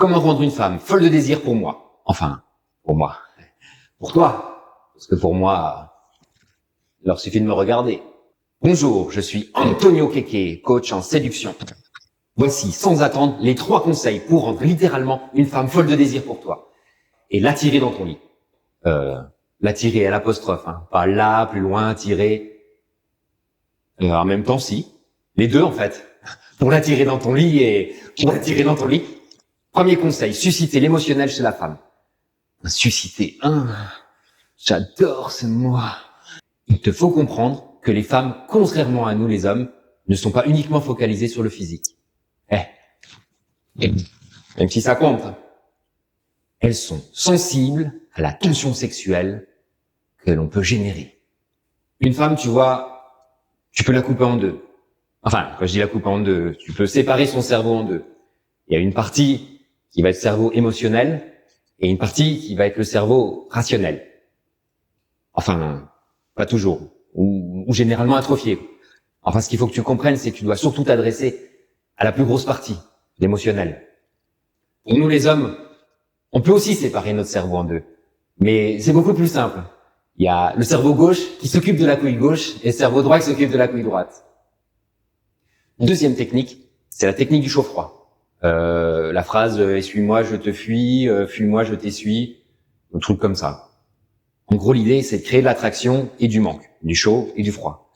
Comment rendre une femme folle de désir pour moi? Enfin, pour moi. Pour toi. Parce que pour moi, il leur suffit de me regarder. Bonjour, je suis Antonio Keke, coach en séduction. Voici, sans attendre, les 3 conseils pour rendre littéralement une femme folle de désir pour toi. Et l'attirer dans ton lit. L'attirer à l'apostrophe, hein. Pas là, plus loin, tirer. En même temps, si. Les deux, en fait. Pour l'attirer dans ton lit et pour l'attirer dans ton lit. Premier conseil, susciter l'émotionnel chez la femme. Susciter, j'adore ce mot. Il te faut comprendre que les femmes, contrairement à nous les hommes, ne sont pas uniquement focalisées sur le physique. Même si ça compte. Elles sont sensibles à la tension sexuelle que l'on peut générer. Une femme, tu vois, tu peux la couper en deux. Enfin, quand je dis la couper en deux, tu peux séparer son cerveau en deux. Il y a une partie qui va être cerveau émotionnel et une partie qui va être le cerveau rationnel. Enfin, pas toujours, ou généralement atrophié. Enfin, ce qu'il faut que tu comprennes, c'est que tu dois surtout t'adresser à la plus grosse partie, l'émotionnel. Pour nous les hommes, on peut aussi séparer notre cerveau en deux, mais c'est beaucoup plus simple. Il y a le cerveau gauche qui s'occupe de la couille gauche et le cerveau droit qui s'occupe de la couille droite. Deuxième technique, c'est la technique du chaud-froid. La phrase « essuie-moi, je te fuis, fuis-moi, je t'essuie », un truc comme ça. En gros, l'idée, c'est de créer de l'attraction et du manque, du chaud et du froid.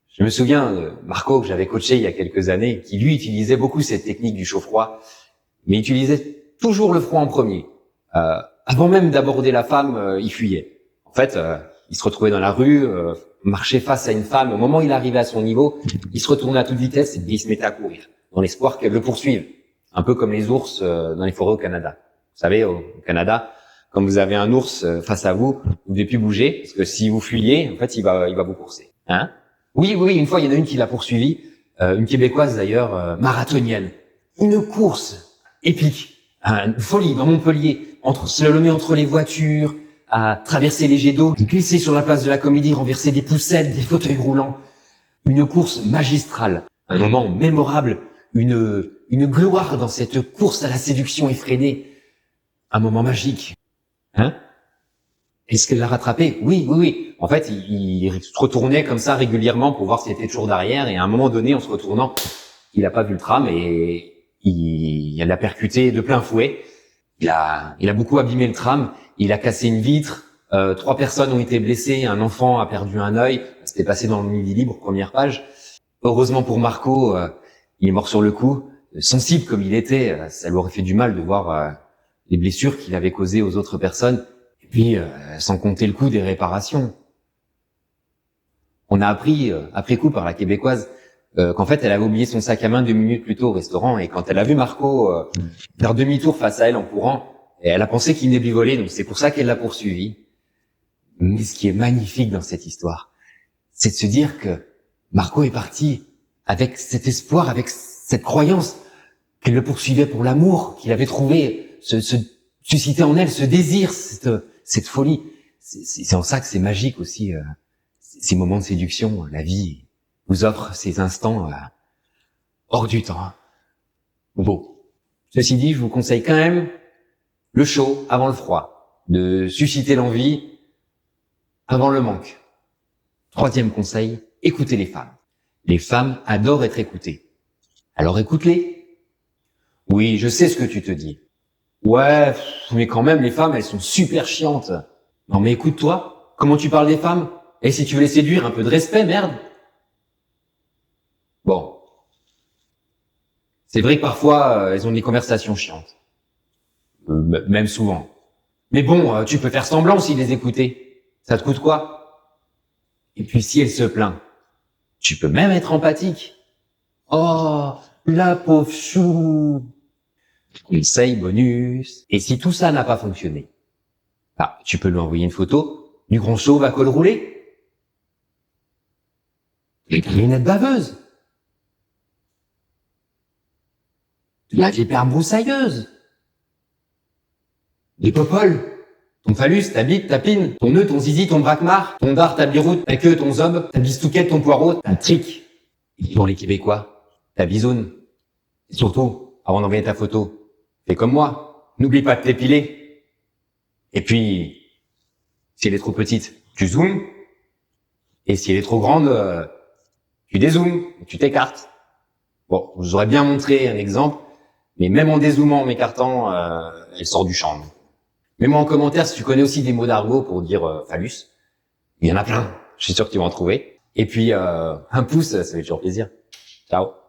Je me souviens de Marco, que j'avais coaché il y a quelques années, qui lui utilisait beaucoup cette technique du chaud-froid, mais il utilisait toujours le froid en premier. Avant même d'aborder la femme, il fuyait. En fait, il se retrouvait dans la rue, marchait face à une femme. Au moment où il arrivait à son niveau, il se retournait à toute vitesse et il se mettait à courir, dans l'espoir qu'elle le poursuive. Un peu comme les ours dans les forêts au Canada. Vous savez, au Canada, quand vous avez un ours face à vous, vous devez plus bouger, parce que si vous fuyez, en fait, il va vous courser. Hein? Oui, une fois, il y en a une qui l'a poursuivi, une Québécoise d'ailleurs, marathonienne. Une course épique, une folie dans Montpellier, slalomer entre les voitures, à traverser les jets d'eau, glisser sur la place de la Comédie, renverser des poussettes, des fauteuils roulants. Une course magistrale, un moment mémorable, une gloire dans cette course à la séduction effrénée. Un moment magique. Hein? Est-ce qu'elle l'a rattrapé? Oui. En fait, il se retournait comme ça régulièrement pour voir si c'était toujours derrière, et à un moment donné, en se retournant, il a pas vu le tram et il l'a percuté de plein fouet. Il a beaucoup abîmé le tram, il a cassé une vitre, 3 personnes ont été blessées, un enfant a perdu un œil, c'était passé dans le Midi Libre, première page. Heureusement pour Marco, il est mort sur le coup. Sensible comme il était, ça lui aurait fait du mal de voir les blessures qu'il avait causées aux autres personnes, et puis sans compter le coût des réparations. On a appris, après coup par la Québécoise, qu'en fait elle avait oublié son sac à main 2 minutes plus tôt au restaurant, et quand elle a vu Marco faire demi-tour face à elle en courant, et elle a pensé qu'il venait de lui voler, donc c'est pour ça qu'elle l'a poursuivi. Mais ce qui est magnifique dans cette histoire, c'est de se dire que Marco est parti avec cet espoir, avec cette croyance qu'elle le poursuivait pour l'amour, qu'il avait trouvé, susciter en elle ce désir, cette folie. C'est en ça que c'est magique aussi, ces moments de séduction. La vie vous offre ces instants hors du temps. Beau. Ceci dit, je vous conseille quand même le chaud avant le froid, de susciter l'envie avant le manque. 3e conseil, écoutez les femmes. Les femmes adorent être écoutées. Alors écoute-les. Oui, je sais ce que tu te dis. Ouais, mais quand même, les femmes, elles sont super chiantes. Non mais écoute-toi, comment tu parles des femmes? Et si tu veux les séduire, un peu de respect, merde. Bon. C'est vrai que parfois, elles ont des conversations chiantes. Même souvent. Mais bon, tu peux faire semblant aussi de les écouter. Ça te coûte quoi? Et puis si elle se plaint, tu peux même être empathique. Oh, la pauvre chou. Conseil bonus. Et si tout ça n'a pas fonctionné, tu peux lui envoyer une photo du grand chauve à col roulé. Les lunettes baveuses. La vipère broussailleuse. Les popoles. Ton phallus, ta bite, ta pine, ton nœud, ton zizi, ton braquemar, ton dard, ta biroute, ta queue, ton zob, ta bistouquette, ton poireau, ta trique. Et pour les Québécois, ta bisoune. Et surtout, avant d'envoyer ta photo, fais comme moi. N'oublie pas de t'épiler. Et puis, si elle est trop petite, tu zoomes. Et si elle est trop grande, tu dézoomes, tu t'écartes. Bon, je vous aurais bien montré un exemple, mais même en dézoomant, en m'écartant, elle sort du champ. Mets-moi en commentaire si tu connais aussi des mots d'argot pour dire phallus. Il y en a plein. Je suis sûr que tu vas en trouver. Et puis, un pouce, ça fait toujours plaisir. Ciao.